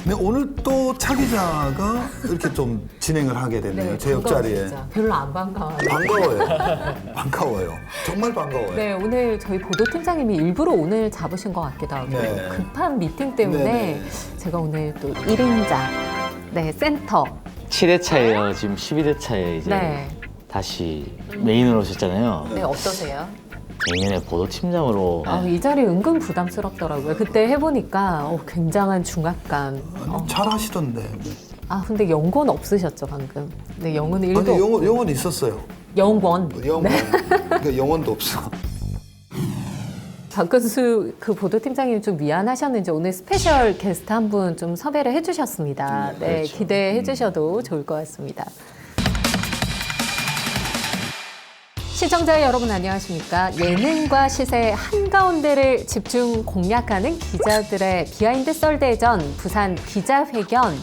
네, 오늘 또 차 기자가 이렇게 좀 진행을 하게 됐네요. 네, 제 옆자리에. 진짜. 별로 안 반가워요. 반가워요. 반가워요. 정말 반가워요. 네, 오늘 저희 보도팀장님이 일부러 오늘 잡으신 것 같기도 하고 네. 급한 미팅 때문에 네네. 제가 오늘 또 1인자 네, 센터 7회 차예요. 지금 12회 차에 이제 네. 다시 메인으로 오셨잖아요. 네, 어떠세요? 작년에 보도팀장으로 이 자리 은근 부담스럽더라고요. 그때 해보니까 굉장한 중압감. 아니, 잘하시던데. 근데 영권 없으셨죠 방금? 네, 영혼은 1도 아니, 영혼 있었어요. 영권. 영혼. 그러니까 영혼도 없어. 박근수 그 보도팀장님 좀 미안하셨는지 오늘 스페셜 게스트 한 분 좀 섭외를 해주셨습니다. 네, 그렇죠. 기대해 주셔도 좋을 것 같습니다. 시청자 여러분 안녕하십니까? 예능과 시세 한가운데를 집중 공략하는 기자들의 비하인드 썰 대전 부산 기자회견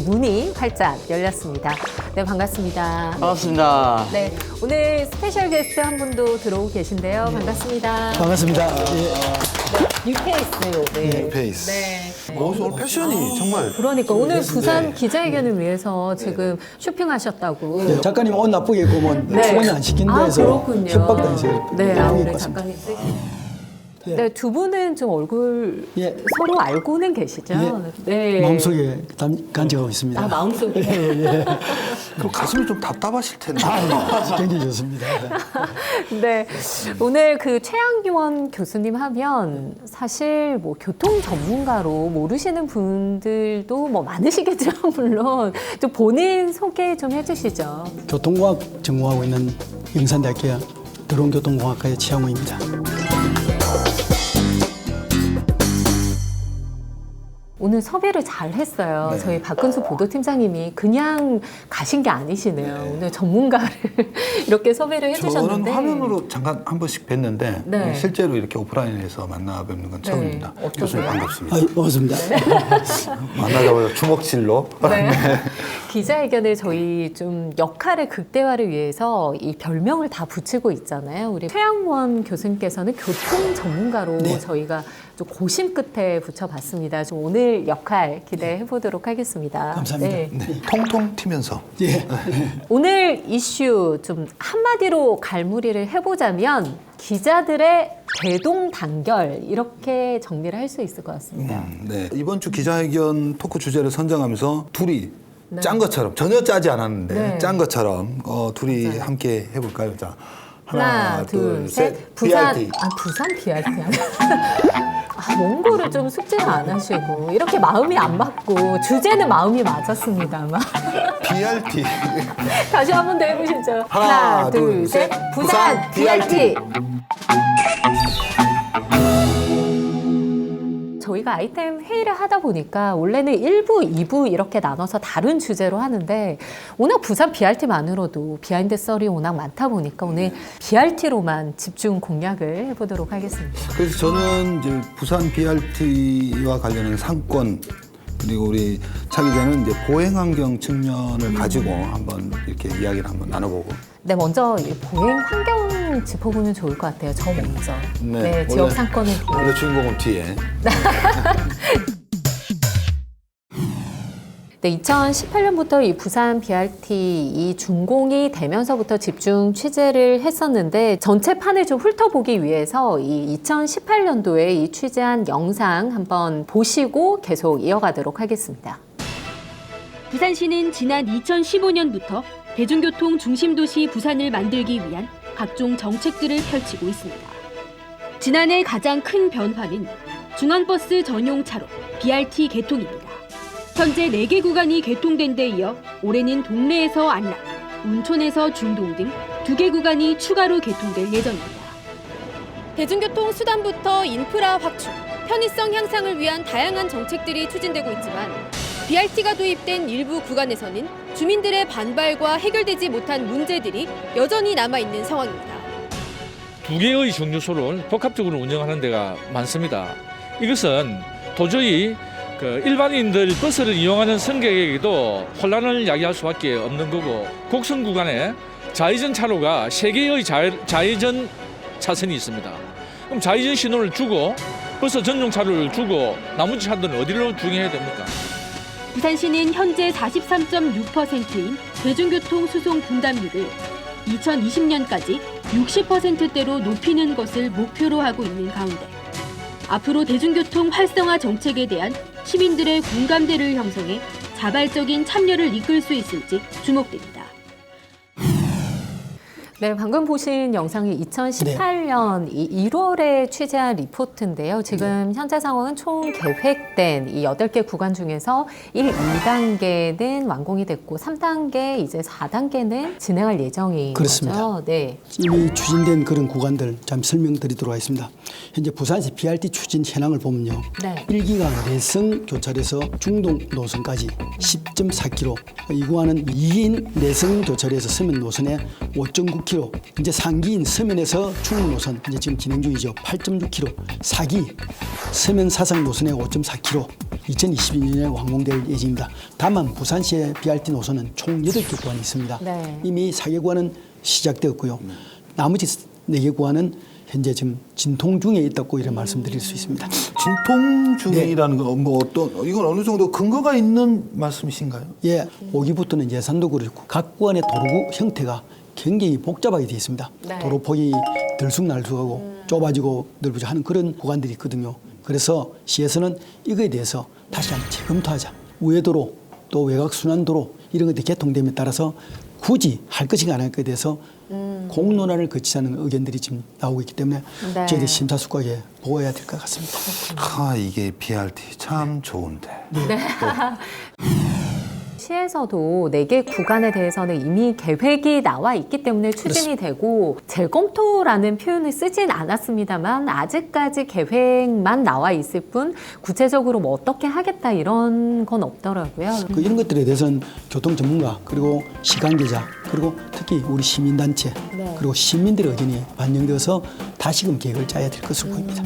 문이 활짝 열렸습니다. 네, 반갑습니다. 반갑습니다. 네, 오늘 스페셜 게스트 한 분도 들어오고 계신데요. 반갑습니다. 반갑습니다. 예. 뉴페이스요. 네. 뉴페이스. 네. 오늘 패션이 정말. 그러니까 오늘 부산 네. 기자회견을 위해서 지금 쇼핑하셨다고. 네, 작가님 옷 나쁘게 입고 뭐 네. 출연이 안 시킨다 해서 그렇군요. 협박당해서 네, 나쁘게 우리 입고 왔습니다. 작가님 쓰 예. 네, 두 분은 좀 얼굴 예. 서로 알고는 계시죠? 예. 네. 마음속에 간직하고 있습니다. 마음속에. 그 가슴이 좀 답답하실 텐데. 굉장히 좋습니다. 네. 오늘 그 최양기원 교수님 하면 사실 뭐 교통 전문가로 모르시는 분들도 뭐 많으시겠지만 물론 좀 본인 소개 좀 해주시죠. 교통공학 전공하고 있는 영산대학교 드론교통공학과의 최양호입니다. 오늘 섭외를 잘 했어요. 네. 저희 박근수 보도팀장님이 그냥 가신 게 아니시네요. 네. 오늘 전문가를 이렇게 섭외를 저는 해주셨는데. 화면으로 잠깐 한 번씩 뵀는데 네. 실제로 이렇게 오프라인에서 만나 뵙는 건 처음입니다. 어떠세요? 교수님 반갑습니다. 반갑습니다. 만나자마자 주먹질로. 네. 기자회견에 저희 좀 역할의 극대화를 위해서 이 별명을 다 붙이고 있잖아요. 우리 최양원 교수님께서는 교통 전문가로 네. 저희가 좀 고심 끝에 붙여봤습니다. 좀 오늘 역할 기대해 보도록 하겠습니다. 감사합니다. 네. 네. 통통 튀면서. 예. 오늘 이슈 좀 한마디로 갈무리를 해보자면 기자들의 대동단결 이렇게 정리를 할 수 있을 것 같습니다. 네. 이번 주 기자회견 토크 주제를 선정하면서 둘이 네. 짠 것처럼 전혀 짜지 않았는데 네. 짠 것처럼 둘이 함께 해볼까요? 자, 하나, 둘, 셋. 부산, BRT. 부산 BRT. 원고를 좀 숙제를 안 하시고 이렇게 마음이 안 맞고 주제는 마음이 맞았습니다만 BRT. 다시 한 번 더 해보시죠. 하나, 둘, 셋. 부산 BRT. 저희가 아이템 회의를 하다 보니까 원래는 1부, 2부 이렇게 나눠서 다른 주제로 하는데 워낙 부산 BRT만으로도 비하인드 썰이 워낙 많다 보니까 오늘 BRT로만 집중 공략을 해보도록 하겠습니다. 그래서 저는 이제 부산 BRT와 관련된 상권 그리고 우리 차 기자는 이제 보행 환경 측면을 가지고 한번 이렇게 이야기를 한번 나눠보고. 네, 먼저 이 보행 환경 짚어보면 좋을 것 같아요. 저 먼저. 네, 지역 원래- 상권을 뒤에. 원래 주인공은 뒤에. 네, 2018년부터 이 부산 BRT 이 준공이 되면서부터 집중 취재를 했었는데 전체 판을 좀 훑어보기 위해서 이 2018년도에 이 취재한 영상 한번 보시고 계속 이어가도록 하겠습니다. 부산시는 지난 2015년부터 대중교통 중심도시 부산을 만들기 위한 각종 정책들을 펼치고 있습니다. 지난해 가장 큰 변화는 중앙버스 전용 차로 BRT 개통입니다. 현재 4개 구간이 개통된 데 이어 올해는 동래에서 안락, 운촌에서 중동 등 2개 구간이 추가로 개통될 예정입니다. 대중교통 수단부터 인프라 확충, 편의성 향상을 위한 다양한 정책들이 추진되고 있지만 BRT가 도입된 일부 구간에서는 주민들의 반발과 해결되지 못한 문제들이 여전히 남아있는 상황입니다. 2개의 정류소를 복합적으로 운영하는 데가 많습니다. 이것은 도저히 일반인들 버스를 이용하는 승객에게도 혼란을 야기할 수밖에 없는 거고 곡선 구간에 좌회전 차로가 3개의 좌회전 차선이 있습니다. 그럼 좌회전 신호를 주고 버스 전용 차로를 주고 나머지 차들은 어디로 주행해야 됩니까? 부산시는 현재 43.6%인 대중교통 수송 분담률을 2020년까지 60%대로 높이는 것을 목표로 하고 있는 가운데 앞으로 대중교통 활성화 정책에 대한 시민들의 공감대를 형성해 자발적인 참여를 이끌 수 있을지 주목됩니다. 네, 방금 보신 영상이 2018년 1월에 취재한 리포트인데요. 지금 현재 상황은 총 계획된 이 8개 구간 중에서 1, 2단계는 완공이 됐고 3단계, 이제 4단계는 진행할 예정인 그렇습니다. 거죠. 네. 이미 추진된 그런 구간들 잠시 설명드리도록 하겠습니다. 현재 부산시 BRT 추진 현황을 보면요. 네. 1기가 내성 교차로에서 중동 노선까지 10.4km, 이 구간은 2인 내성 교차로에서 서면 노선에 5.9km, 이제 3기인 서면에서 중부 노선 이제 지금 진행 중이죠. 8.6km, 4기 서면 사상 노선에 5.4km, 2022년에 완공될 예정입니다. 다만 부산시의 BRT 노선은 총 8개 구간이 있습니다. 네. 이미 4개 구간은 시작되었고요. 나머지 4개 구간은 현재 지금 진통 중에 있다고 이런 말씀드릴 수 있습니다. 진통 중이라는 거 뭐 어떤 이건 어느 정도 근거가 있는 말씀이신가요? 예, 5기부터는 예산도 그렇고 각 구간의 도로 형태가 굉장히 복잡하게 되어 있습니다. 네. 도로 폭이 들쑥날쑥하고 좁아지고 넓어지고 하는 그런 구간들이 있거든요. 그래서 시에서는 이거에 대해서 다시 한번 재검토하자. 우회도로 또 외곽순환도로 이런 것들이 개통됨에 따라서 굳이 할 것인가 안 할 것에 대해서 공론화를 거치자는 의견들이 지금 나오고 있기 때문에 네. 저희들이 심사숙고하게 보아야 될 것 같습니다. 이게 BRT 참 좋은데. 시에서도 4개 구간에 대해서는 이미 계획이 나와 있기 때문에 추진이 되고 재검토라는 표현을 쓰진 않았습니다만 아직까지 계획만 나와 있을 뿐 구체적으로 뭐 어떻게 하겠다 이런 건 없더라고요. 이런 것들에 대해서는 교통 전문가 그리고 시관계자 그리고 특히 우리 시민단체 네. 그리고 시민들의 의견이 반영되어서 다시금 계획을 짜야 될 것으로 보입니다.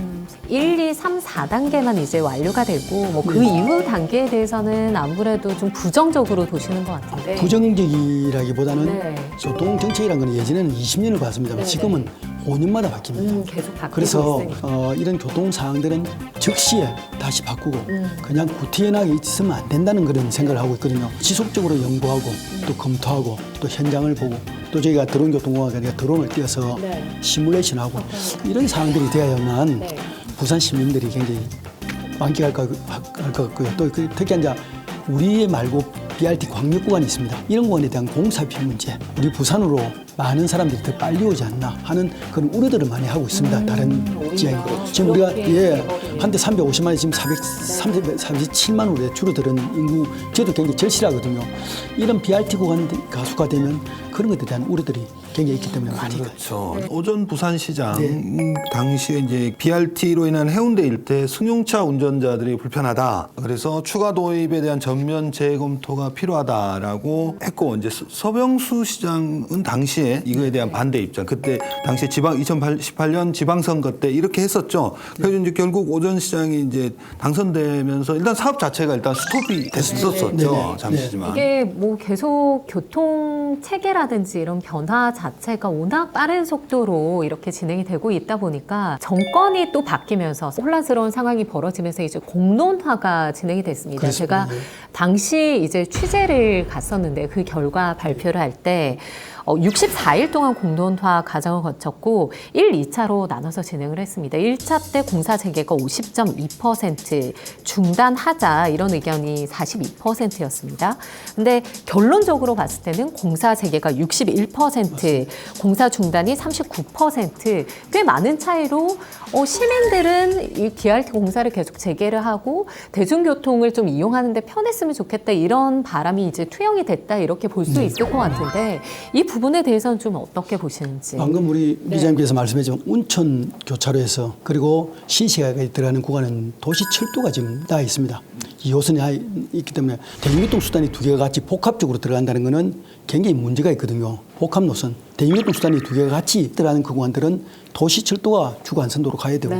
1, 2, 3, 4단계만 이제 완료가 되고 뭐 그 이후 단계에 대해서는 아무래도 좀 부정적으로 보시는 것 같은데. 부정적이라기보다는 네. 교통 정책이라는 건 예전에는 20년을 봤습니다만 네, 지금은 5년마다 바뀝니다. 계속 바뀌고 그래서 있으니까. 이런 교통 사항들은 즉시에 다시 바꾸고 그냥 구태연하게 있으면 안 된다는 그런 생각을 하고 있거든요. 지속적으로 연구하고 또 검토하고 또 현장을 보고 또 저희가 드론교통공학과 드론을 띄워서 네. 시뮬레이션하고 이런 사항들이 되어야만 네. 부산 시민들이 굉장히 만끽할 것 같고요. 또 특히 이제 우리 말고 BRT 광역 구간이 있습니다. 이런 구간에 대한 공사비 문제, 우리 부산으로 많은 사람들이 더 빨리 오지 않나 하는 그런 우려들을 많이 하고 있습니다. 다른 지역이. 지금 우리가 한대 350만 원 지금 437만 원에 줄어드는 인구, 저도 굉장히 절실하거든요. 이런 BRT 구간 가수가 되면 그런 것에 대한 우려들이 굉장히 있기 때문에 많이 그렇죠. 오전 부산시장 당시에 이제 BRT로 인한 해운대 일대 승용차 운전자들이 불편하다. 그래서 추가 도입에 대한 전면 재검토가 필요하다라고 했고 이제 서병수 시장은 당시에 이거에 대한 반대 입장. 그때 당시 2018년 지방선거 때 이렇게 했었죠. 그래서 이제 결국 오전 시장이 이제 당선되면서 일단 사업 자체가 일단 스톱이 됐었었죠. 잠시지만. 이게 뭐 계속 교통 체계라든지 이런 변화 자체가 워낙 빠른 속도로 이렇게 진행이 되고 있다 보니까 정권이 또 바뀌면서 혼란스러운 상황이 벌어지면서 이제 공론화가 진행이 됐습니다. 그렇습니다. 제가 당시 이제 취재를 갔었는데 그 결과 발표를 할 때 64일 동안 공론화 과정을 거쳤고 1, 2차로 나눠서 진행을 했습니다. 1차 때 공사 재개가 50.2% 중단하자 이런 의견이 42%였습니다. 근데 결론적으로 봤을 때는 공사 재개가 61%, 공사 중단이 39%, 꽤 많은 차이로 시민들은 이 BRT 공사를 계속 재개를 하고 대중교통을 좀 이용하는데 편했으면 좋겠다 이런 바람이 이제 투영이 됐다 이렇게 볼 수 있을 것 같은데 이 부분에 대해서는 좀 어떻게 보시는지. 방금 우리 기자님께서 말씀하셨지만 운천 교차로에서 그리고 신시가까지 들어가는 구간은 도시 철도가 지금 나와 있습니다. 2호선이 있기 때문에 대중교통 수단이 두 개가 같이 복합적으로 들어간다는 것은 굉장히 문제가 있거든요. 복합 노선, 대중교통 수단이 두 개가 같이 들어가는 그 구간들은 도시 철도가 주간선도로 가야 되고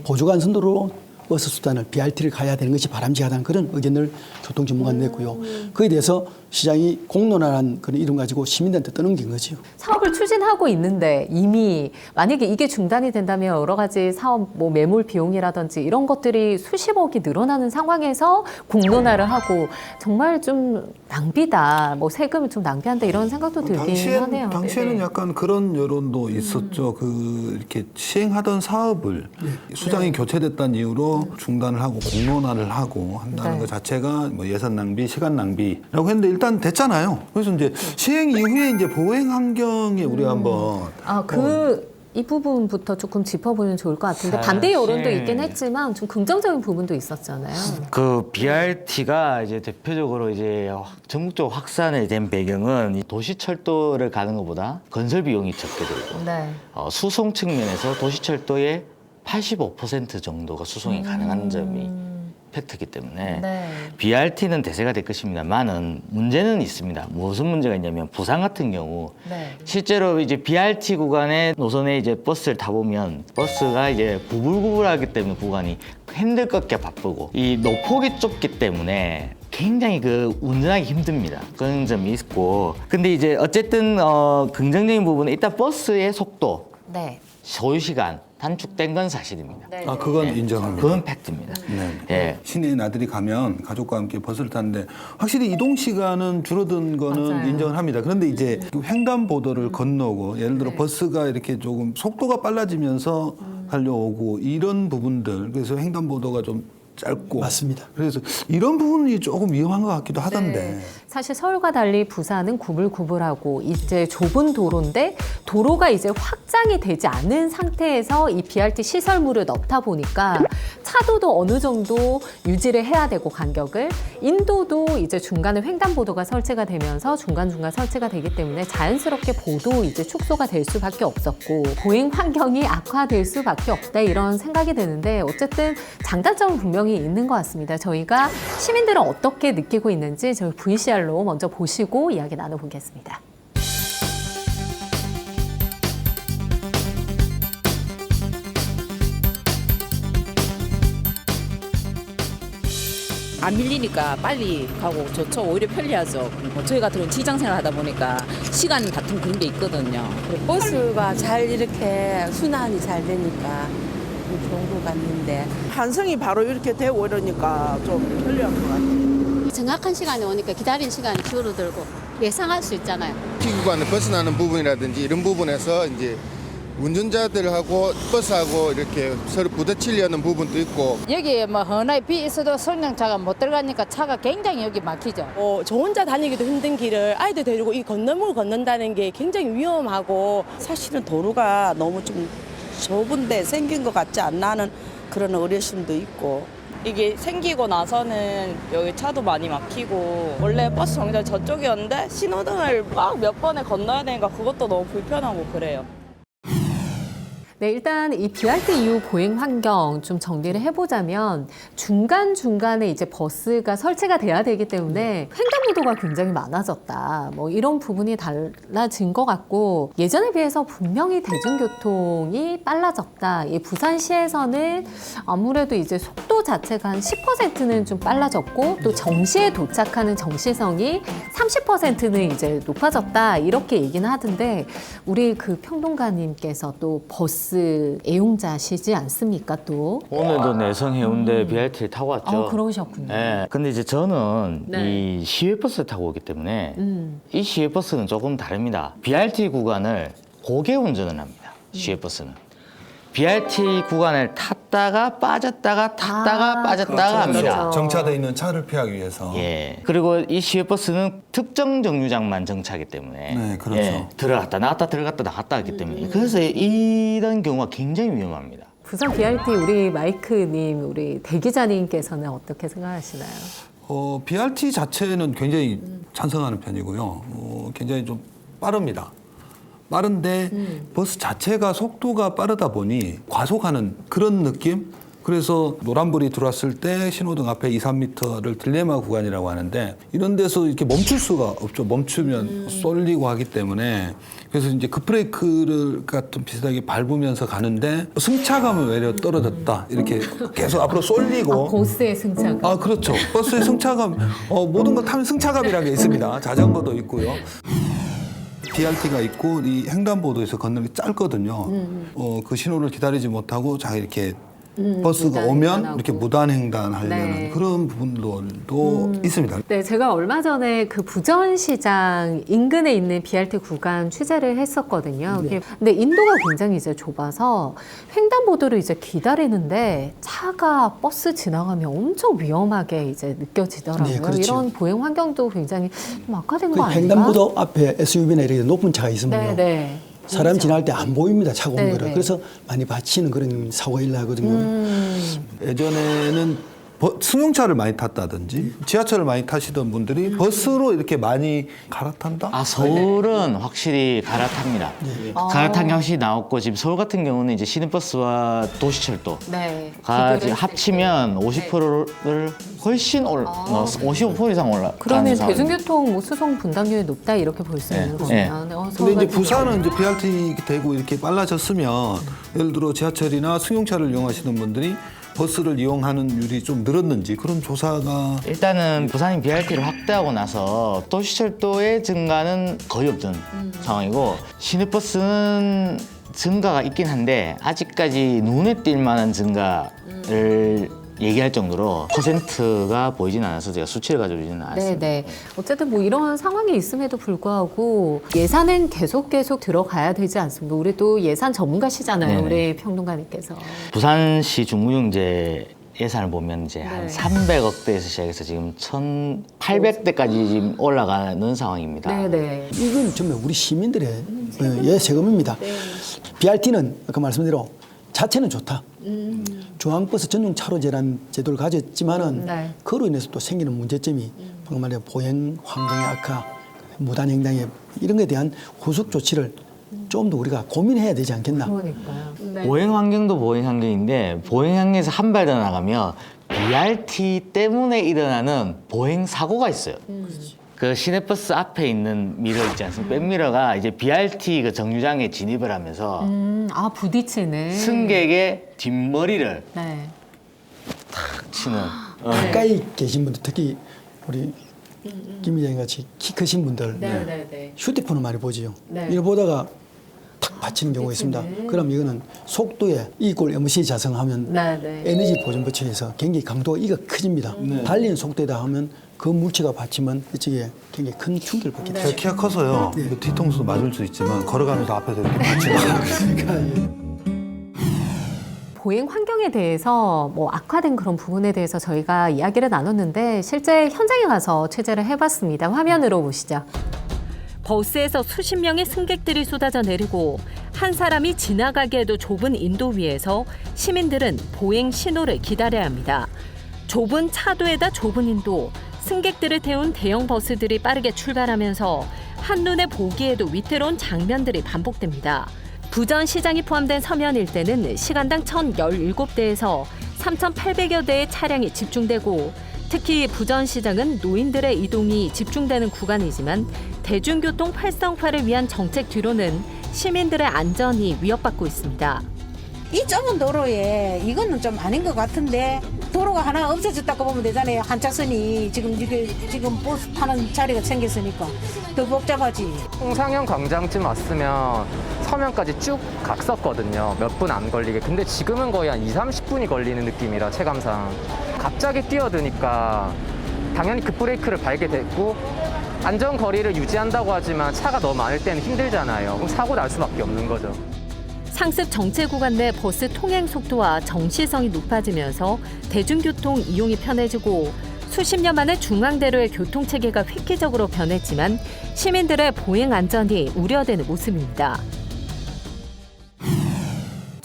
보조간선도로 버스 수단을 BRT를 가야 되는 것이 바람직하다는 그런 의견을 교통 전문가가 냈고요. 그에 대해서 시장이 공론화한 그런 이름 가지고 시민들한테 떠넘긴 거죠. 사업을 추진하고 있는데 이미 만약에 이게 중단이 된다면 여러 가지 사업 뭐 매몰 비용이라든지 이런 것들이 수십억이 늘어나는 상황에서 공론화를 하고 정말 좀 낭비다. 뭐 세금을 좀 낭비한다 이런 생각도 들긴 하네요. 당시에는 네네. 약간 그런 여론도 있었죠. 이렇게 시행하던 사업을 수장이 교체됐다는 이유로 중단을 하고 공론화를 하고 한다는 네. 것 자체가 뭐 예산 낭비, 시간 낭비라고 했는데 일단 됐잖아요. 그래서 이제 시행 이후에 이제 보행 환경에 우리가 한번 이 부분부터 조금 짚어보면 좋을 것 같은데 사실- 반대 여론도 있긴 했지만 좀 긍정적인 부분도 있었잖아요. 그 BRT가 이제 대표적으로 이제 전국적으로 확산이 된 배경은 이 도시철도를 가는 것보다 건설 비용이 적게 들고 네. 수송 측면에서 도시철도의 85% 정도가 수송이 가능한 점이 팩트이기 때문에 네. BRT는 대세가 될 것입니다만은 문제는 있습니다. 무슨 문제가 있냐면 부산 같은 경우 네. 실제로 이제 BRT 구간의 노선에 이제 버스를 타보면 버스가 이제 구불구불하기 때문에 구간이 핸들 꺾기 바쁘고 이 노폭이 좁기 때문에 굉장히 운전하기 힘듭니다. 그런 점이 있고 근데 이제 어쨌든 긍정적인 부분은 일단 버스의 속도, 네. 소요 시간 단축된 건 사실입니다. 네. 그건 인정합니다. 그건 팩트입니다. 네. 예. 시내에 나들이 가면 가족과 함께 버스를 타는데 확실히 이동 시간은 줄어든 거는 맞아요. 인정을 합니다. 그런데 이제 횡단보도를 건너고 예를 들어 버스가 이렇게 조금 속도가 빨라지면서 달려오고 이런 부분들 그래서 횡단보도가 좀 짧고 맞습니다. 그래서 이런 부분이 조금 위험한 것 같기도 하던데. 네. 사실 서울과 달리 부산은 구불구불하고 이제 좁은 도로인데 도로가 이제 확장이 되지 않은 상태에서 이 BRT 시설물을 넣다 보니까 차도도 어느 정도 유지를 해야 되고 간격을 인도도 이제 중간에 횡단보도가 설치가 되면서 중간중간 설치가 되기 때문에 자연스럽게 보도 이제 축소가 될 수밖에 없었고 보행 환경이 악화될 수밖에 없다 이런 생각이 드는데 어쨌든 장단점은 분명히 있는 것 같습니다. 저희가 시민들은 어떻게 느끼고 있는지 저희 VCR로 먼저 보시고 이야기 나눠보겠습니다. 안 밀리니까 빨리 가고 좋죠. 오히려 편리하죠. 그리고 저희 같은 경우는 직장생활 하다 보니까 시간 다툼 그런 게 있거든요. 버스가 잘 이렇게 순환이 잘 되니까 좋은 것 같는데 환승이 바로 이렇게 되고 이러니까 좀 편리한 것 같아요. 정확한 시간에 오니까 기다리는 시간이 줄어들고 예상할 수 있잖아요. 피구간을 벗어나는 부분이라든지 이런 부분에서 이제 운전자들하고 버스하고 이렇게 서로 부딪히려는 부분도 있고 여기 뭐 헌화에 비 있어도 승용차가 못 들어가니까 차가 굉장히 여기 막히죠. 저 혼자 다니기도 힘든 길을 아이들 데리고 이 건너물 걷는다는 게 굉장히 위험하고 사실은 도로가 너무 좀 좁은데 생긴 것 같지 않나 하는 그런 의뢰심도 있고 이게 생기고 나서는 여기 차도 많이 막히고 원래 버스 정류장 저쪽이었는데 신호등을 막 몇 번에 건너야 되니까 그것도 너무 불편하고 그래요. 네, 일단 이 BRT 이후 보행 환경 좀 정리를 해보자면 중간중간에 이제 버스가 설치가 돼야 되기 때문에 횡단보도가 굉장히 많아졌다. 뭐 이런 부분이 달라진 것 같고 예전에 비해서 분명히 대중교통이 빨라졌다. 이 부산시에서는 아무래도 이제 속도 자체가 한 10%는 좀 빨라졌고 또 정시에 도착하는 정시성이 30%는 이제 높아졌다. 이렇게 얘기는 하던데 우리 그 평론가님께서 또 버스 애용자시지 않습니까 또? 오늘도 내성 해운대 BRT를 타고 왔죠. 그러셨군요. 네. 근데 이제 저는 네. 이 시외버스를 타고 오기 때문에 이 시외버스는 조금 다릅니다. BRT 구간을 고개 운전을 합니다. 시외버스는. BRT 구간을 탔다가 빠졌다가 탔다가 빠졌다가 합니다. 그렇죠. 정차돼 있는 차를 피하기 위해서. 예. 그리고 이 시외버스는 특정 정류장만 정차하기 때문에 네, 그렇죠. 예, 들어갔다 나갔다 들어갔다 나갔다 하기 때문에 그래서 이런 경우가 굉장히 위험합니다. 부산 BRT 우리 마이크님, 우리 대기자님께서는 어떻게 생각하시나요? BRT 자체는 굉장히 찬성하는 편이고요. 굉장히 좀 빠릅니다. 빠른데 버스 자체가 속도가 빠르다 보니 과속하는 그런 느낌? 그래서 노란불이 들어왔을 때 신호등 앞에 2, 3m를 딜레마 구간이라고 하는데 이런 데서 이렇게 멈출 수가 없죠. 멈추면 쏠리고 하기 때문에 그래서 이제 급브레이크를 같은 비슷하게 밟으면서 가는데 승차감은 외려 떨어졌다. 이렇게 계속 앞으로 쏠리고. 버스의 승차감. 아, 그렇죠. 버스의 승차감. 모든 걸 타면 승차감이라는 게 있습니다. 자전거도 있고요. BRT가 있고 이 횡단보도에서 걷는 게 짧거든요. 그 신호를 기다리지 못하고 자 이렇게 버스가 오면 이렇게 무단횡단하려는 네. 그런 부분들도 있습니다. 네, 제가 얼마 전에 그 부전시장 인근에 있는 BRT 구간 취재를 했었거든요. 근데 인도가 굉장히 이제 좁아서 횡단보도를 이제 기다리는데 차가 버스 지나가면 엄청 위험하게 이제 느껴지더라고요. 네, 그렇죠. 이런 보행 환경도 굉장히 좀 악화된 거 아닌가? 횡단보도 앞에 SUV나 이렇게 높은 차가 있으면요. 네, 네. 사람 지날 때 안 보입니다. 차가 오는 네, 거를. 네. 그래서 많이 받치는 그런 사고가 일어나거든요. 예전에는 승용차를 많이 탔다든지 지하철을 많이 타시던 분들이 버스로 이렇게 많이 갈아탄다? 서울은 확실히 갈아탑니다. 갈아탄 게 확실히 나왔고 지금 서울 같은 경우는 이제 시내버스와 도시철도 네. 가 비교를 합치면 50%를 훨씬 55% 이상 올라. 그러면 대중교통 뭐 수송 분담률이 높다 이렇게 볼 수 있는 네. 거면. 근데 이제 부산은 이제 BRT 되고 이렇게 빨라졌으면 예를 들어 지하철이나 승용차를 이용하시는 분들이 버스를 이용하는 율이 좀 늘었는지 그런 조사가 일단은 부산이 BRT를 확대하고 나서 도시철도의 증가는 거의 없던 상황이고 시내버스는 증가가 있긴 한데 아직까지 눈에 띌 만한 증가를 얘기할 정도로 퍼센트가 보이진 않아서 제가 수치를 가져오지는 않았습니다. 네네. 어쨌든 뭐 이런 상황이 있음에도 불구하고 예산은 계속 들어가야 되지 않습니까? 우리 또 예산 전문가시잖아요. 네네. 우리 평론가님께서. 부산시 중구용제 예산을 보면 이제 한 300억대에서 시작해서 지금 1,800대까지 지금 올라가는 상황입니다. 네네. 이건 정말 우리 시민들의 세금입니다. BRT는 아까 말씀대로 자체는 좋다. 중앙버스 전용 차로제라는 제도를 가졌지만은 네. 그로 인해서 또 생기는 문제점이 방금 말한 보행 환경의 악화, 무단횡단에 이런 것에 대한 후속 조치를 좀 더 우리가 고민해야 되지 않겠나. 그러니까요. 네. 보행 환경도 보행 환경인데 보행 환경에서 한 발 더 나가면 BRT 때문에 일어나는 보행 사고가 있어요. 그 시내버스 앞에 있는 미러 있지 않습니까? 백미러가 이제 BRT 그 정류장에 진입을 하면서 부딪히는. 승객의 뒷머리를 네. 탁 치는. 가까이 계신 분들 특히 우리 김 기자님 같이 키 크신 분들 네네네. 휴대폰을 많이 보지요. 네. 이걸 보다가 탁 받치는 경우가 있습니다. 그럼 이거는 속도에 이꼴 MC 자성하면 네네. 에너지 보존 법칙에서 굉장히 강도가 이가 커집니다. 달리는 속도에다 하면 그 물체가 받치면 이쪽에 굉장히 큰 충격을 받게 제가 되죠. 키가 커서요. 이거 뒤통수 맞을 수 있지만 걸어가면서 앞에서 이렇게 받치는 보행 환경에 대해서 뭐 악화된 그런 부분에 대해서 저희가 이야기를 나눴는데 실제 현장에 가서 취재를 해봤습니다. 화면으로 보시죠. 버스에서 수십 명의 승객들이 쏟아져 내리고 한 사람이 지나가기에도 좁은 인도 위에서 시민들은 보행 신호를 기다려야 합니다. 좁은 차도에다 좁은 인도, 승객들을 태운 대형 버스들이 빠르게 출발하면서 한눈에 보기에도 위태로운 장면들이 반복됩니다. 부전시장이 포함된 서면 일대는 시간당 1,017대에서 3,800여 대의 차량이 집중되고 특히 부전시장은 노인들의 이동이 집중되는 구간이지만 대중교통 활성화를 위한 정책 뒤로는 시민들의 안전이 위협받고 있습니다. 이 좁은 도로에 이거는 좀 아닌 것 같은데 도로가 하나 없어졌다고 보면 되잖아요. 한 차선이 지금 버스 타는 자리가 생겼으니까 더 복잡하지. 홍상현 광장쯤 왔으면 서면까지 쭉 갔었거든요. 몇 분 안 걸리게. 근데 지금은 거의 한 2, 30분이 걸리는 느낌이라 체감상. 갑자기 뛰어드니까 당연히 급브레이크를 밟게 됐고 안전거리를 유지한다고 하지만 차가 너무 많을 때는 힘들잖아요. 그럼 사고 날 수밖에 없는 거죠. 상습 정체 구간 내 버스 통행 속도와 정시성이 높아지면서 대중교통 이용이 편해지고 수십 년 만에 중앙대로의 교통체계가 획기적으로 변했지만 시민들의 보행 안전이 우려되는 모습입니다.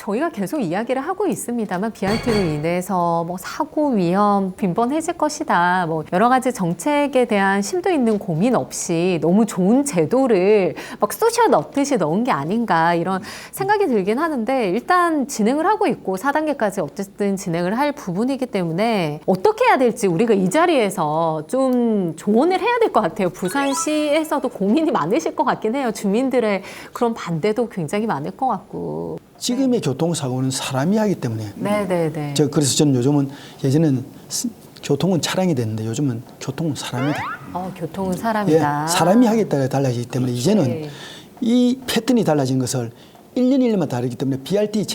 저희가 계속 이야기를 하고 있습니다만 BRT로 인해서 뭐 사고 위험 빈번해질 것이다. 뭐 여러 가지 정책에 대한 심도 있는 고민 없이 너무 좋은 제도를 막 쑤셔 넣듯이 넣은 게 아닌가 이런 생각이 들긴 하는데 일단 진행을 하고 있고 4단계까지 어쨌든 진행을 할 부분이기 때문에 어떻게 해야 될지 우리가 이 자리에서 좀 조언을 해야 될 것 같아요. 부산시에서도 고민이 많으실 것 같긴 해요. 주민들의 그런 반대도 굉장히 많을 것 같고. 지금의 교통사고는 사람이 하기 때문에. 네네네. 그래서 저는 요즘은 예전에는 교통은 차량이 됐는데 요즘은 교통은 사람이다. 교통은 사람이다. 예, 사람이 하기에 따라 달라지기 때문에 이제는 네. 이 패턴이 달라진 것을 1년 1년만 다르기 때문에 BRT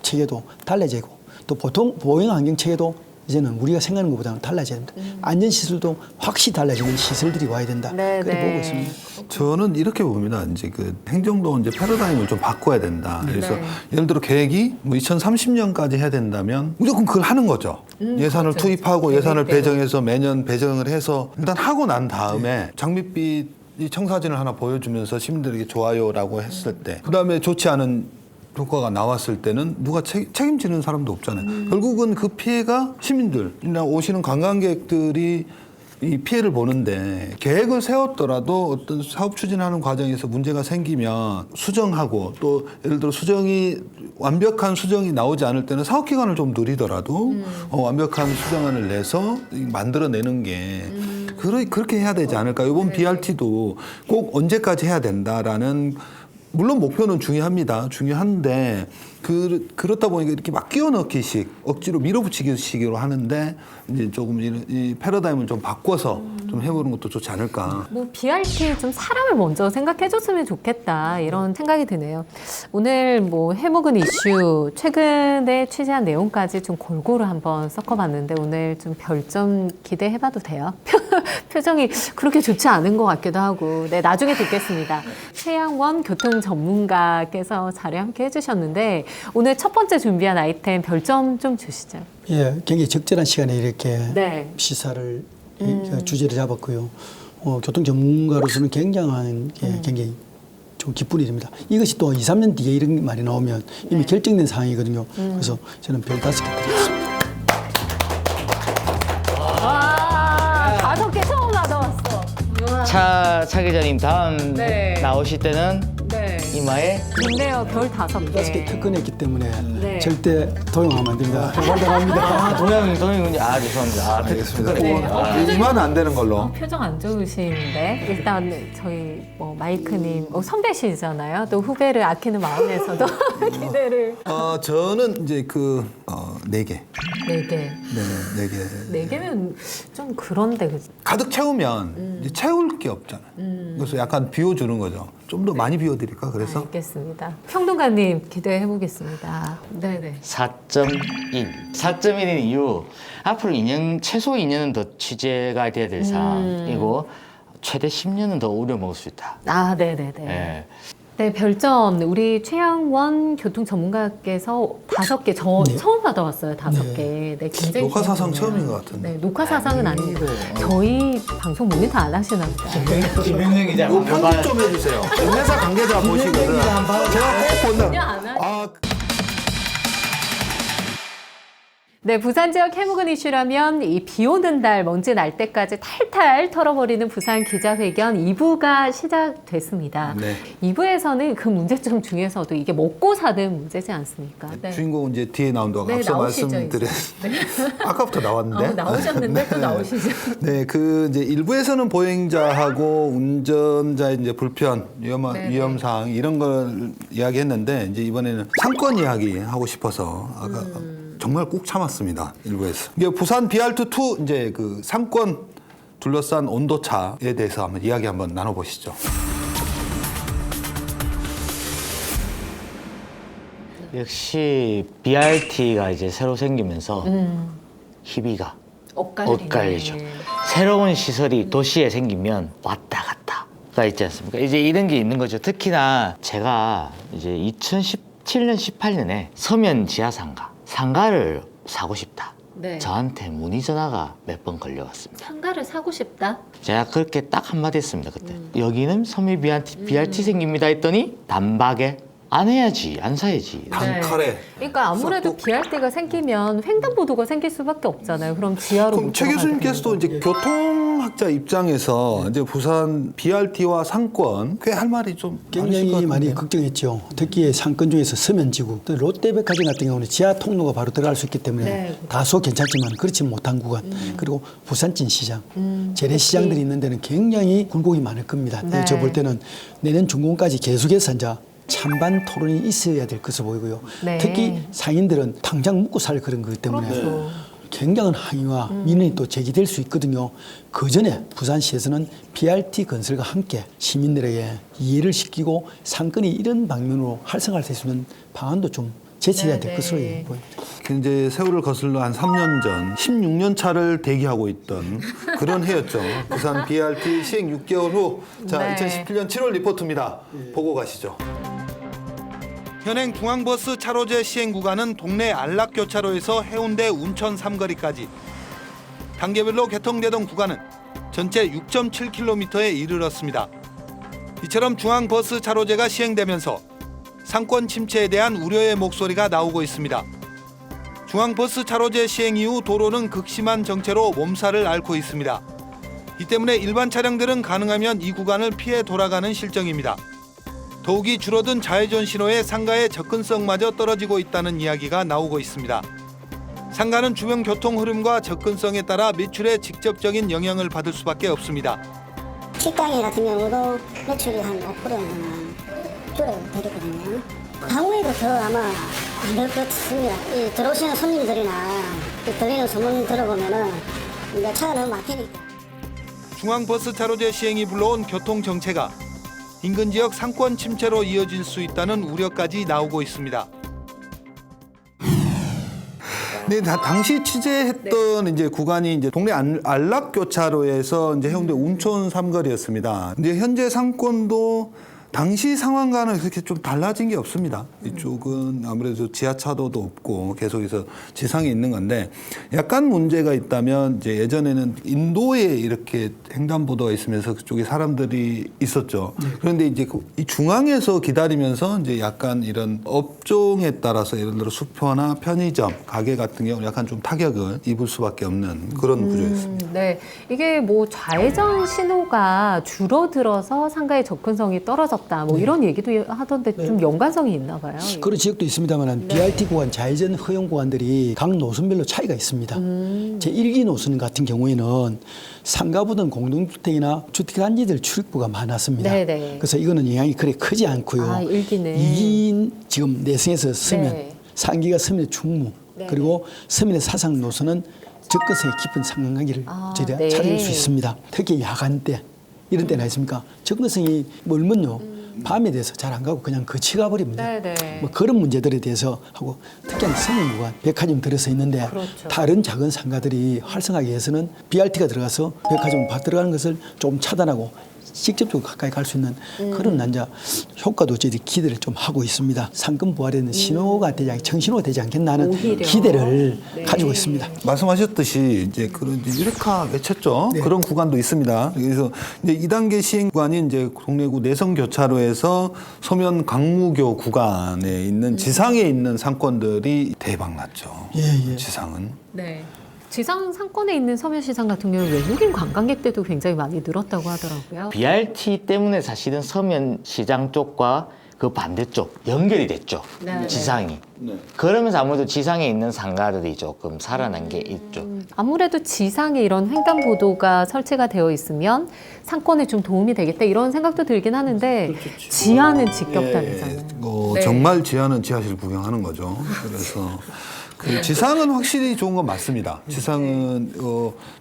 체계도 달라지고 또 보통 보행 환경 체계도 이제는 우리가 생각하는 것보다는 달라져야 된다. 안전시설도 확실히 달라지는 시설들이 와야 된다. 네, 그렇게 네. 보고 있습니다. 저는 이렇게 봅니다. 이제 그 행정도 이제 패러다임을 좀 바꿔야 된다. 그래서 네. 예를 들어 계획이 뭐 2030년까지 해야 된다면 무조건 그걸 하는 거죠. 예산을 그렇죠. 투입하고 예산을 계획대로. 배정해서 매년 배정을 해서 일단 하고 난 다음에 장밋빛 이 청사진을 하나 보여주면서 시민들에게 좋아요라고 했을 때 그다음에 좋지 않은 효과가 나왔을 때는 누가 책임지는 사람도 없잖아요. 결국은 그 피해가 시민들이나 오시는 관광객들이 이 피해를 보는데 계획을 세웠더라도 어떤 사업 추진하는 과정에서 문제가 생기면 수정하고 또 예를 들어 완벽한 수정이 나오지 않을 때는 사업 기간을 좀 누리더라도 완벽한 수정안을 내서 만들어내는 게 그렇게 해야 되지 않을까. 이번 BRT도 꼭 언제까지 해야 된다라는 물론 목표는 중요한데 그렇다 보니까 이렇게 막 끼워넣기식 억지로 밀어붙이기식으로 하는데 이제 조금 이 패러다임을 좀 바꿔서 좀 해보는 것도 좋지 않을까. 뭐 BRT 좀 사람을 먼저 생각해줬으면 좋겠다 이런 생각이 드네요. 오늘 뭐 해묵은 이슈 최근에 취재한 내용까지 좀 골고루 한번 섞어봤는데 오늘 좀 별점 기대해봐도 돼요? 표정이 그렇게 좋지 않은 것 같기도 하고. 네, 나중에 듣겠습니다. 최양원 교통 전문가께서 자료 함께 해주셨는데 오늘 첫 번째 준비한 아이템 별점 좀 주시죠. 예, 굉장히 적절한 시간에 이렇게 네. 시사를 주제를 잡았고요. 교통 전문가로서는 굉장한 굉장히 좀 기쁜 일입니다. 이것이 또 2, 3년 뒤에 이런 말이 나오면 이미 결정된 상황이거든요. 그래서 저는 별 5개 드리겠습니다. 와, 5개 처음 받아왔어. 차 기자님 다음 네. 나오실 때는 네. 이마에 좋네요. 별 5개. 5개 특권했기 때문에 네. 절대 도용하면 안 됩니다. 반대합니다. 도영군요. 죄송합니다. 알겠습니다. 네. 이만은 안 되는 걸로. 표정 안 좋으신데 일단 저희 뭐 마이크님 선배시잖아요. 또 후배를 아끼는 마음에서도 기대를. 저는 이제 4개. 4개. 네, 4개. 4개면 좀 그런데 그죠? 가득 채우면 이제 채울 게 없잖아요. 그래서 약간 비워주는 거죠. 좀 더 많이 비워드릴까? 그래서 알겠습니다. 평론가님 기대해 보겠습니다. 네네. 4.1. 4.1인 이유 앞으로 최소 2년은 더 취재가 돼야 될 사항이고 최대 10년은 더 오래 먹을 수 있다. 네네네. 네. 네, 별점 우리 최양원 교통 전문가께서 5개 처음 받아왔어요. 5개. 네, 굉장히 녹화 사상 좋네요. 처음인 것 같은데. 네, 녹화 사상은 아니고 저희 방송 모니터 안 하시나 보다. 김현정 기자. 이거 편집 좀 해주세요. 회사 관계자 보시거든. 제가 꼭 본다. 전혀 안 하죠. 네, 부산 지역 해묵은 이슈라면 이 비 오는 날 먼지 날 때까지 탈탈 털어버리는 부산 기자회견 2부가 시작됐습니다. 네. 2부에서는 그 문제점 중에서도 이게 먹고 사는 문제지 않습니까? 네. 주인공은 이제 뒤에 나온다고 네, 앞서 나오시죠, 말씀드렸. 네. 아까부터 나왔는데. 나오셨는데 또 나오시죠. 네, 이제 일부에서는 보행자하고 운전자의 이제 불편, 위험 사항 이런 걸 이야기했는데 이제 이번에는 상권 이야기 하고 싶어서 아까 정말 꾹 참았습니다. 일부에서. 이게 부산 BRT2 이제 그 상권 둘러싼 온도차에 대해서 한번 이야기 한번 나눠보시죠. 역시 BRT가 이제 새로 생기면서 희비가 엇갈리죠. 새로운 시설이 도시에 생기면 왔다 갔다가 있지 않습니까? 이제 이런 게 있는 거죠. 특히나 제가 이제 2017년, 18년에 서면 지하상가를 사고 싶다. 네. 저한테 문의 전화가 몇 번 걸려왔습니다. 상가를 사고 싶다? 제가 그렇게 딱 한마디 했습니다. 그때 여기는 섬유 BRT 생깁니다 했더니 단박에 안 해야지, 안 사야지. 단칼에. 그러니까 아무래도 BRT가 생기면 횡단보도가 생길 수밖에 없잖아요. 그럼 지하로 그럼 못 최 들어가게 교수님께서도 되는 이제 교통학자 입장에서 이제 부산 BRT와 상권 꽤 할 말이 좀 많으실 것 굉장히 같은데요. 많이 걱정했죠. 특히 상권 중에서 서면지구, 또 롯데백화점 같은 경우는 지하 통로가 바로 들어갈 수 있기 때문에 네. 다소 괜찮지만 그렇지 못한 구간, 그리고 부산진 시장, 재래시장들이 있는 데는 굉장히 굴곡이 많을 겁니다. 네. 저 볼 때는 내년 준공까지 계속해서 이제 찬반 토론이 있어야 될 것으로 보이고요. 네. 특히 상인들은 당장 먹고 살 그런 거기 때문에 그렇죠. 굉장한 항의와 민원이 또 제기될 수 있거든요. 그 전에 부산시에서는 BRT 건설과 함께 시민들에게 이해를 시키고 상권이 이런 방면으로 활성화할 수 있는 방안도 좀 제시해야 될 것으로 보입니다. 이제 세월을 거슬러 한 3년 전 16년 차를 대기하고 있던 그런 해였죠. 부산 BRT 시행 6개월 후, 자, 네. 2017년 7월 리포트입니다. 보고 가시죠. 현행 중앙버스 차로제 시행 구간은 동네 안락교차로에서 해운대 운천 삼거리까지, 단계별로 개통되던 구간은 전체 6.7km에 이르렀습니다. 이처럼 중앙버스 차로제가 시행되면서 상권 침체에 대한 우려의 목소리가 나오고 있습니다. 중앙버스 차로제 시행 이후 도로는 극심한 정체로 몸살을 앓고 있습니다. 이 때문에 일반 차량들은 가능하면 이 구간을 피해 돌아가는 실정입니다. 더욱이 줄어든 좌회전 신호에 상가의 접근성마저 떨어지고 있다는 이야기가 나오고 있습니다. 상가는 주변 교통 흐름과 접근성에 따라 매출에 직접적인 영향을 받을 수밖에 없습니다. 식당 같은 경우도 매출이 한 5%는 줄어들거든요. 향후에도 더 아마 안 될 것 같습니다. 들어오시는 손님들이나 들리는 소문 들어보면은 이제 차가 너무 막히니까. 중앙버스 차로제 시행이 불러온 교통 정체가 인근 지역 상권 침체로 이어질 수 있다는 우려까지 나오고 있습니다. 네, 당시 취재했던 이제 구간이 이제 동네 안락교차로에서 이제 해운대 운천 삼거리였습니다. 이제 현재 상권도 당시 상황과는 그렇게 좀 달라진 게 없습니다. 이쪽은 아무래도 지하차도도 없고 계속해서 지상에 있는 건데, 약간 문제가 있다면 이제 예전에는 인도에 이렇게 횡단보도가 있으면서 그쪽에 사람들이 있었죠. 그런데 이제 이 중앙에서 기다리면서 이제 약간 이런 업종에 따라서 예를 들어 슈퍼나 편의점, 가게 같은 경우는 약간 좀 타격을 입을 수밖에 없는 그런 구조였습니다. 네, 이게 뭐 좌회전 신호가 줄어들어서 상가의 접근성이 떨어졌다, 뭐 이런 얘기도 하던데 좀 연관성이 있나 봐요. 그런 지역도 있습니다만 BRT 구간, 좌회전 허용 구간들이 각 노선별로 차이가 있습니다. 제1기 노선 같은 경우에는 상가보다는 공동주택이나 주택단지들 출입구가 많았습니다. 네네. 그래서 이거는 영향이 그리 크지 않고요. 아, 1기는. 2기 지금 내성에서 서면, 네. 3기가 서면의 충무, 네. 그리고 서면의 사상 노선은 접근성이 깊은 상관관계를 저희가 네. 찾을 수 있습니다. 특히 야간 때 이런 때는 있습니까? 접근성이 멀면요 밤에 대해서 잘 안 가고 그냥 거치가 버립니다. 네네. 뭐 그런 문제들에 대해서 하고 특히나 서면 구간 백화점 들어서 있는데 그렇죠. 다른 작은 상가들이 활성화하기 위해서는 BRT가 들어가서 백화점 들어가는 것을 좀 차단하고 직접적으로 가까이 갈 수 있는 그런 난자 효과도 저희들이 기대를 좀 하고 있습니다. 상권 부활에는 신호가 되지 청신호가 되지 않겠나 하는 오히려. 기대를 네. 가지고 있습니다. 말씀하셨듯이 이제 그런 이제 유레카 외쳤죠. 네. 그런 구간도 있습니다. 그래서 이제 2단계 시행 구간이 이제 동래구 내성교차로에서 소면 강무교 구간에 있는 지상에 있는 상권들이 대박 났죠. 예. 지상은. 네. 지상 상권에 있는 서면시장 같은 경우는 외국인 관광객들도 굉장히 많이 늘었다고 하더라고요. BRT 때문에 사실은 서면 시장 쪽과 그 반대쪽 연결이 됐죠. 네. 지상이. 그러면서 아무래도 지상에 있는 상가들이 조금 살아난 게 있죠. 아무래도 지상에 이런 횡단보도가 설치가 되어 있으면 상권에 좀 도움이 되겠다 이런 생각도 들긴 하는데 지하는 직격탄이잖아요. 네. 정말 지하는 지하실 구경하는 거죠. 그래서 그 지상은 확실히 좋은 건 맞습니다. 지상은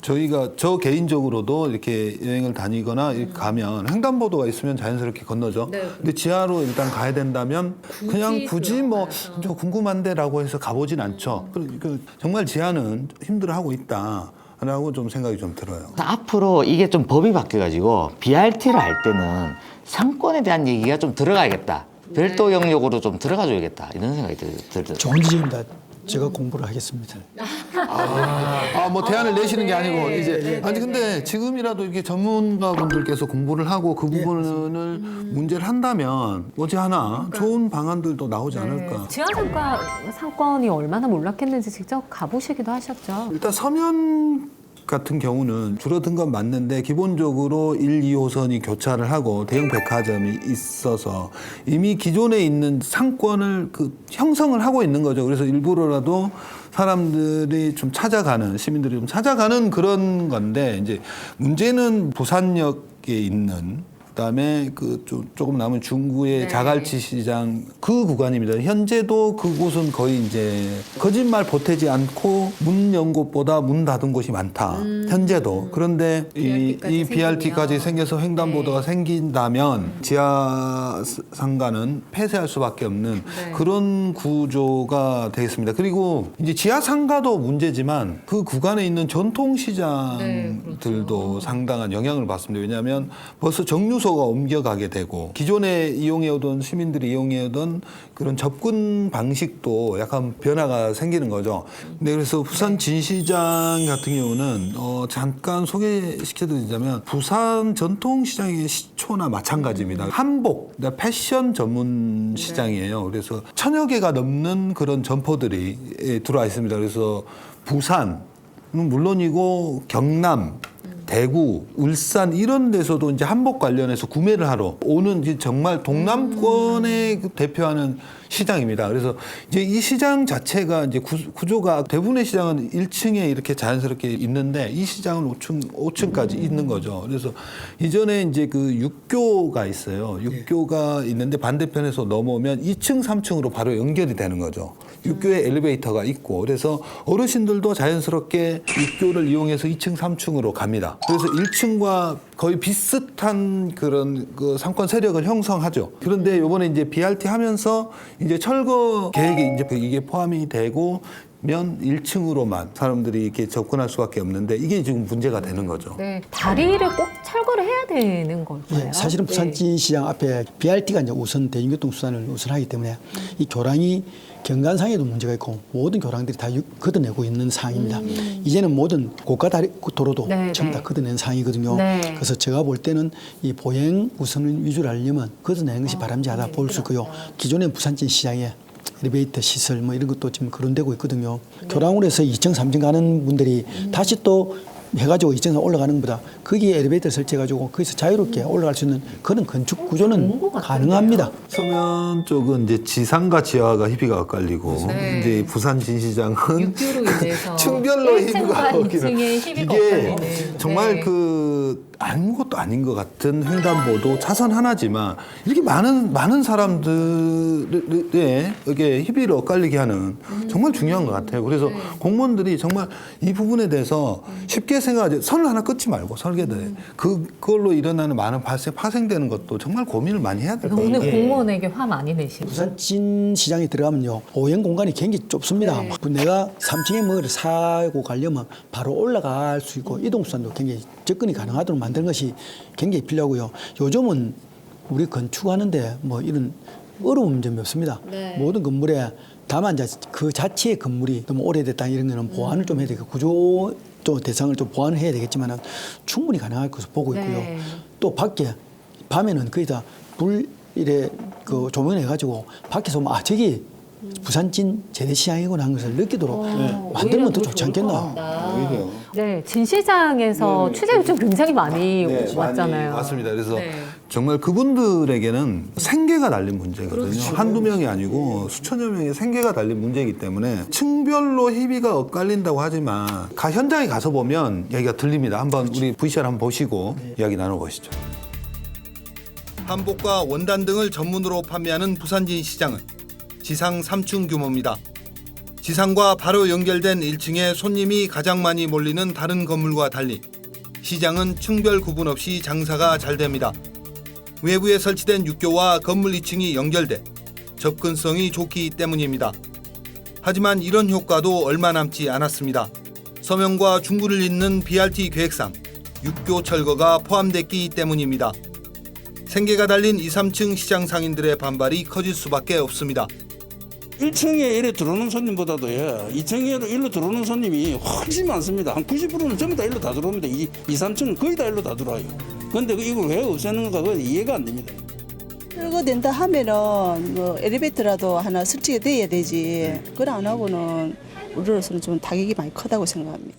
저희가 저 개인적으로도 이렇게 여행을 다니거나 이렇게 가면 횡단보도가 있으면 자연스럽게 건너죠. 네. 근데 지하로 일단 가야 된다면 그냥 굳이 뭐 저 궁금한데라고 해서 가보진 않죠. 정말 지하는 힘들어하고 있다라고 좀 생각이 좀 들어요. 앞으로 이게 좀 법이 바뀌어가지고 BRT를 할 때는 상권에 대한 얘기가 좀 들어가야겠다. 별도 영역으로 좀 들어가줘야겠다. 이런 생각이 들더라고요. 좋은 지적입니다. 제가 공부를 하겠습니다. 뭐 대안을 내시는 게 아니고 이제 아니 근데 지금이라도 이렇게 전문가분들께서 공부를 하고 그 부분을 문제를 한다면 머지않아 좋은 방안들도 나오지 않을까. 지하 상권이 얼마나 몰락했는지 직접 가보시기도 하셨죠. 일단 서면 같은 경우는 줄어든 건 맞는데 기본적으로 1, 2호선이 교차를 하고 대형 백화점이 있어서 이미 기존에 있는 상권을 형성을 하고 있는 거죠. 그래서 일부러라도 사람들이 좀 찾아가는, 시민들이 좀 찾아가는 그런 건데, 이제 문제는 부산역에 있는, 그다음에 조금 남은 중구의 자갈치 시장 그 구간입니다. 현재도 그곳은 거의 이제 거짓말 보태지 않고 문 연 곳보다 문 닫은 곳이 많다. 현재도. 그런데 이 BRT까지 생겨서 횡단보도가 생긴다면 지하 상가는 폐쇄할 수밖에 없는 그런 구조가 되겠습니다. 그리고 이제 지하 상가도 문제지만 그 구간에 있는 전통 시장들도 상당한 영향을 받습니다. 왜냐하면 벌써 정류소 가 옮겨가게 되고 기존에 이용해오던 시민들이 이용해오던 그런 접근 방식도 약간 변화가 생기는 거죠. 네, 그래서 부산 진시장 같은 경우는 잠깐 소개시켜드리자면 부산 전통시장의 시초나 마찬가지입니다. 한복, 패션 전문 시장이에요. 그래서 1000여 개가 넘는 그런 점포들이 들어와 있습니다. 그래서 부산은 물론이고 경남, 대구, 울산 이런 데서도 이제 한복 관련해서 구매를 하러 오는 이제 정말 동남권에 대표하는 시장입니다. 그래서 이제 이 시장 자체가 이제 구조가 대부분의 시장은 1층에 이렇게 자연스럽게 있는데 이 시장은 5층까지 있는 거죠. 그래서 이전에 이제 그 육교가 있어요. 육교가 있는데 반대편에서 넘어오면 2층, 3층으로 바로 연결이 되는 거죠. 육교에 엘리베이터가 있고 그래서 어르신들도 자연스럽게 육교를 이용해서 2층, 3층으로 갑니다. 그래서 1층과 거의 비슷한 그런 상권 세력을 형성하죠. 그런데 이번에 이제 BRT 하면서 이제 철거 계획이 이제 이게 포함이 되고 면 1층으로만 사람들이 이렇게 접근할 수밖에 없는데 이게 지금 문제가 되는 거죠. 네, 다리를 꼭 철거를 해야 되는 걸까요? 네, 사실은 부산진시장 앞에 BRT가 이제 우선 대중교통 수단을 우선하기 때문에 이 교량이 경관상에도 문제가 있고 모든 교량들이 다 걷어내고 있는 상황입니다. 이제는 모든 고가 도로도 전부 다 걷어낸 상황이거든요. 그래서 제가 볼 때는 이 보행 우선을 위주로 하려면 걷어내는 것이 바람직하다 볼 수 있고요. 기존의 부산진시장에 엘리베이터 시설 뭐 이런 것도 지금 거론되고 있거든요. 교량으로 해서 2층, 3층 가는 분들이 다시 또 해가지고 2층에 올라가는 것보다 거기에 엘리베이터 설치해가지고 거기서 자유롭게 올라갈 수 있는 그런 건축 구조는 가능합니다. 서면 쪽은 이제 지상과 지하가 희비가 엇갈리고 이제 부산 진시장은 층별로 희비가 엇갈리는 이게 정말 아무것도 아닌 것 같은 횡단보도 차선 하나지만 이렇게 많은 사람들의 여기에 희비를 엇갈리게 하는 정말 중요한 것 같아요. 그래서 공무원들이 정말 이 부분에 대해서 쉽게 생각하지 선을 하나 끊지 말고 설계도에 그걸로 일어나는 많은 파생되는 것도 정말 고민을 많이 해야 될 것 같아요. 오늘 공무원에게 화 많이 내시고 부산진 시장에 들어가면요 보행 공간이 굉장히 좁습니다. 내가 3층에 뭐를 사고 가려면 바로 올라갈 수 있고 이동수단도 굉장히 접근이 가능하도록 만드는 것이 굉장히 필요하고요. 요즘은 우리 건축하는데 뭐 이런 어려운 점이 없습니다. 모든 건물에 다만 그 자체의 건물이 너무 오래됐다 이런 거는 보완을 좀 해야 되고 구조 또 대상을 좀 보완을 해야 되겠지만은 충분히 가능할 것으로 보고 있고요. 또 밖에 밤에는 거의 다 불 이래 조명을 해가지고 밖에서 저기 부산진 재래시장이구나 하는 것을 느끼도록 만들면 더 좋지 않겠나. 오히려. 네, 진시장에서 취재 요청 굉장히 많이 왔잖아요. 많이 왔습니다. 그래서 정말 그분들에게는 생계가 달린 문제거든요. 한두 명이 아니고 수천여 명의 생계가 달린 문제이기 때문에 층별로 희비가 엇갈린다고 하지만 현장에 가서 보면 얘기가 들립니다. 한번 우리 VCR 한번 보시고 이야기 나눠보시죠. 한복과 원단 등을 전문으로 판매하는 부산진 시장은 지상 3층 규모입니다. 지상과 바로 연결된 1층에 손님이 가장 많이 몰리는 다른 건물과 달리 시장은 층별 구분 없이 장사가 잘 됩니다. 외부에 설치된 육교와 건물 2층이 연결돼 접근성이 좋기 때문입니다. 하지만 이런 효과도 얼마 남지 않았습니다. 서면과 중구를 잇는 BRT 계획상 육교 철거가 포함됐기 때문입니다. 생계가 달린 2, 3층 시장 상인들의 반발이 커질 수밖에 없습니다. 1층에 이래 들어오는 손님보다도 2층에 일로 들어오는 손님이 훨씬 많습니다. 한 90%는 전부 다 일로 다 들어옵니다. 2, 3층은 거의 다 일로 다 들어와요. 근데 이걸 왜 없애는가 그건 이해가 안 됩니다. 철거된다 하면은 뭐 엘리베이터라도 하나 설치가 돼야 되지. 그걸 안 하고는 우리로서는 좀 타격이 많이 크다고 생각합니다.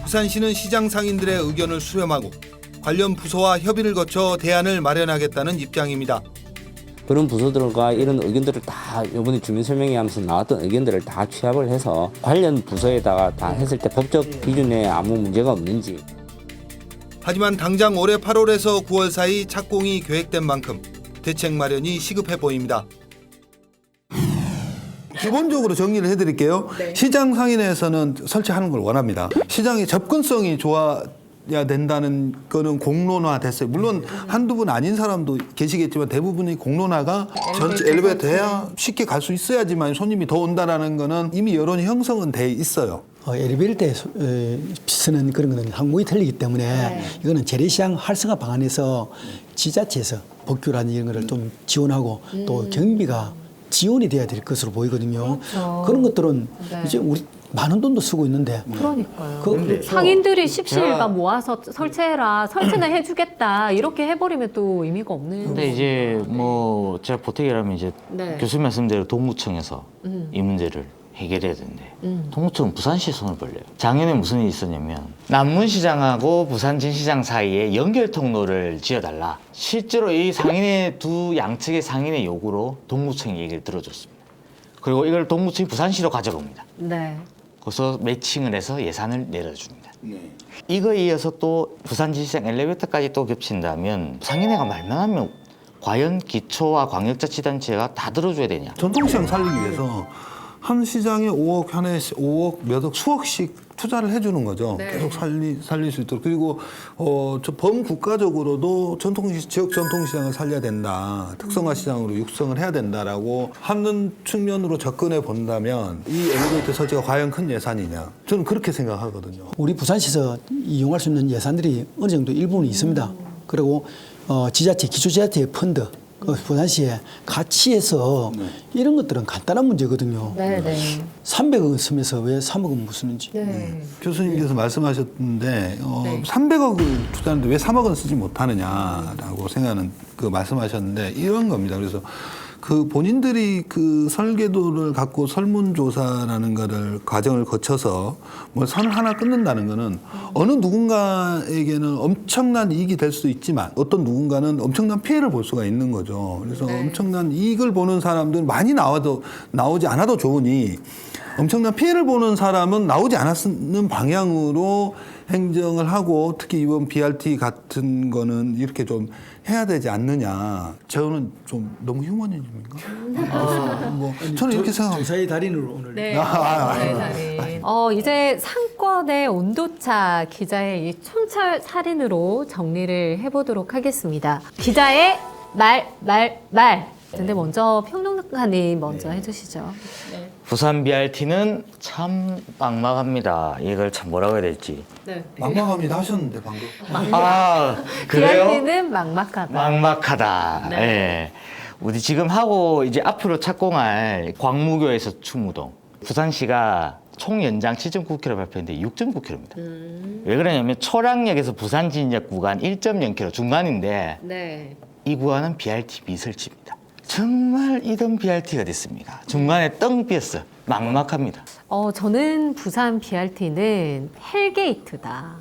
부산시는 시장 상인들의 의견을 수렴하고 관련 부서와 협의를 거쳐 대안을 마련하겠다는 입장입니다. 그런 부서들과 이런 의견들을 다 이번에 주민설명회 하면서 나왔던 의견들을 다 취합을 해서 관련 부서에다가 다 했을 때 법적 기준에 아무 문제가 없는지. 하지만 당장 올해 8월에서 9월 사이 착공이 계획된 만큼 대책 마련이 시급해 보입니다. 기본적으로 정리를 해드릴게요. 시장 상인에서는 설치하는 걸 원합니다. 시장의 접근성이 좋아야 된다는 거는 공론화됐어요. 물론 한두 분 아닌 사람도 계시겠지만 대부분이 공론화가 전체 엘리베이터야 쉽게 갈 수 있어야지만 손님이 더 온다라는 거는 이미 여론이 형성은 돼 있어요. 엘리베이터에 쓰는 그런 거는 항목이 틀리기 때문에 이거는 재래시장 활성화 방안에서 지자체에서 법규라는 이런 거를 좀 지원하고 또 경비가 지원이 돼야 될 것으로 보이거든요. 그렇죠. 그런 것들은 이제 우리 많은 돈도 쓰고 있는데. 그러니까요. 상인들이 십시일반 모아서 설치해라, 설치는 해주겠다 이렇게 해버리면 또 의미가 없는. 근데 이제 뭐 제가 보태기라면 이제 교수님 말씀대로 동구청에서 이 문제를 해결해야 되는데 동구청은 부산시에 손을 벌려요. 작년에 무슨 일이 있었냐면 남문시장하고 부산진시장 사이에 연결 통로를 지어달라. 실제로 이 상인의 두 양측의 상인의 요구로 동구청이 얘기를 들어줬습니다. 그리고 이걸 동구청이 부산시로 가져갑니다. 거기서 매칭을 해서 예산을 내려줍니다. 이거에 이어서 또 부산진시장 엘리베이터까지 또 겹친다면 상인회가 말만 하면 과연 기초와 광역자치단체가 다 들어줘야 되냐. 전통시장 살리기 위해서 한 시장에 5억, 한 해 5억, 몇 억, 수억씩 투자를 해주는 거죠. 계속 살릴 수 있도록. 그리고 저 범국가적으로도 지역 전통시장을 살려야 된다. 특성화 시장으로 육성을 해야 된다라고 하는 측면으로 접근해 본다면 이 엘리베이터 설치가 과연 큰 예산이냐. 저는 그렇게 생각하거든요. 우리 부산시에서 이용할 수 있는 예산들이 어느 정도 일부는 있습니다. 그리고 지자체, 기초지자체의 펀드, 부산시에 같이 해서 이런 것들은 간단한 문제거든요. 300억 쓰면서 왜 3억은 못 쓰는지. 교수님께서 말씀하셨는데 300억을 투자하는데 왜 3억은 쓰지 못하느냐라고 생각하는 그 말씀하셨는데 이런 겁니다. 그래서 그 본인들이 그 설계도를 갖고 설문조사라는 거를 과정을 거쳐서 뭐 선을 하나 끊는다는 거는 어느 누군가에게는 엄청난 이익이 될 수도 있지만 어떤 누군가는 엄청난 피해를 볼 수가 있는 거죠. 그래서 엄청난 이익을 보는 사람들은 많이 나오지 않아도 좋으니 엄청난 피해를 보는 사람은 나오지 않았는 방향으로 행정을 하고 특히 이번 BRT 같은 거는 이렇게 좀 해야 되지 않느냐. 저는 좀 너무 휴머니즘인가? 뭐 저는 이렇게 생각합니다. 정사의 달인으로 오늘. 이제 상권의 온도차 기자의 이 촌철 살인으로 정리를 해보도록 하겠습니다. 기자의 말. 근데 먼저 평론가님 먼저 해주시죠. 부산 BRT는 참 막막합니다. 이걸 참 뭐라고 해야 될지. 막막합니다 하셨는데 방금. 그래요? BRT는 막막하다. 막막하다. 우리 지금 하고 이제 앞으로 착공할 광무교에서 충무동. 부산시가 총 연장 7.9km 발표했는데 6.9km입니다. 왜 그러냐면 초량역에서 부산진역 구간 1.0km 중간인데 이 구간은 BRT 미설치입니다. 정말 이런 BRT가 됐습니까? 중간에 떵 비었어요. 막막합니다. 저는 부산 BRT는 헬게이트다.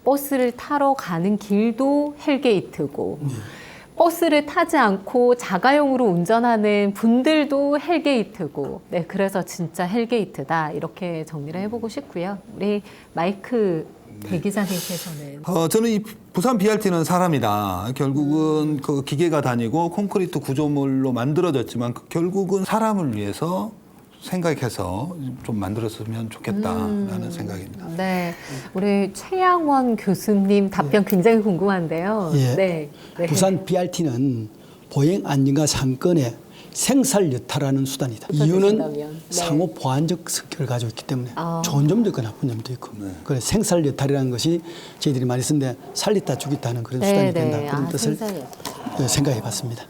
버스를 타러 가는 길도 헬게이트고 버스를 타지 않고 자가용으로 운전하는 분들도 헬게이트고 그래서 진짜 헬게이트다. 이렇게 정리를 해보고 싶고요. 우리 마이크 대기자님께서는 저는 이 부산 BRT는 사람이다. 결국은 그 기계가 다니고 콘크리트 구조물로 만들어졌지만 결국은 사람을 위해서 생각해서 좀 만들었으면 좋겠다라는 생각입니다. 우리 최양원 교수님 답변 굉장히 궁금한데요. 부산 BRT는 보행 안전과 상권의 생살 여타라는 수단이다. 이유는 상호 보완적 성격을 가지고 있기 때문에 좋은 점도 있고 나쁜 점도 있고 그래서 생살 여타라는 것이 저희들이 많이 쓰는데 살렸다 죽였다 하는 그런 수단이 된다. 그런 뜻을 생각해 봤습니다.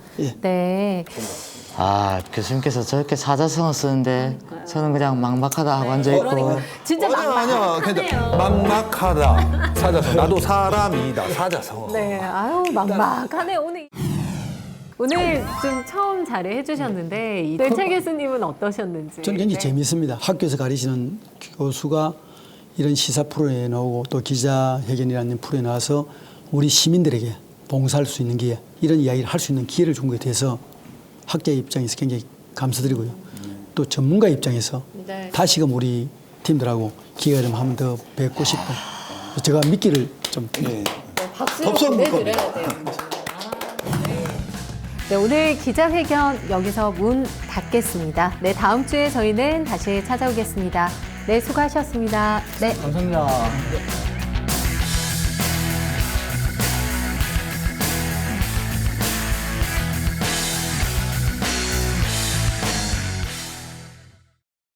아, 교수님께서 저렇게 사자성어 쓰는데 저는 그냥 막막하다 하고 앉아있고. 진짜 아니야. 괜찮아. 막막하다. 사자성어. 나도 사람이다. 사자성어. 네, 아유 막막하네 오늘 좀 처음 자리해 주셨는데 최 교수님은 어떠셨는지? 저는 굉장히 재미있습니다. 학교에서 가르치는 교수가 이런 시사 프로에 나오고 또 기자회견이라는 프로에 나와서 우리 시민들에게 봉사할 수 있는 기회, 이런 이야기를 할 수 있는 기회를 준 것에 대해서 학자의 입장에서 굉장히 감사드리고요. 또 전문가 입장에서 네. 다시금 우리 팀들하고 기회가 되면 한 번 더 뵙고 싶은, 제가 미끼를 좀 박수 보내드려야 돼요. 네, 오늘 기자회견 여기서 문 닫겠습니다. 네, 다음 주에 저희는 다시 찾아오겠습니다. 네, 수고하셨습니다. 네. 감사합니다.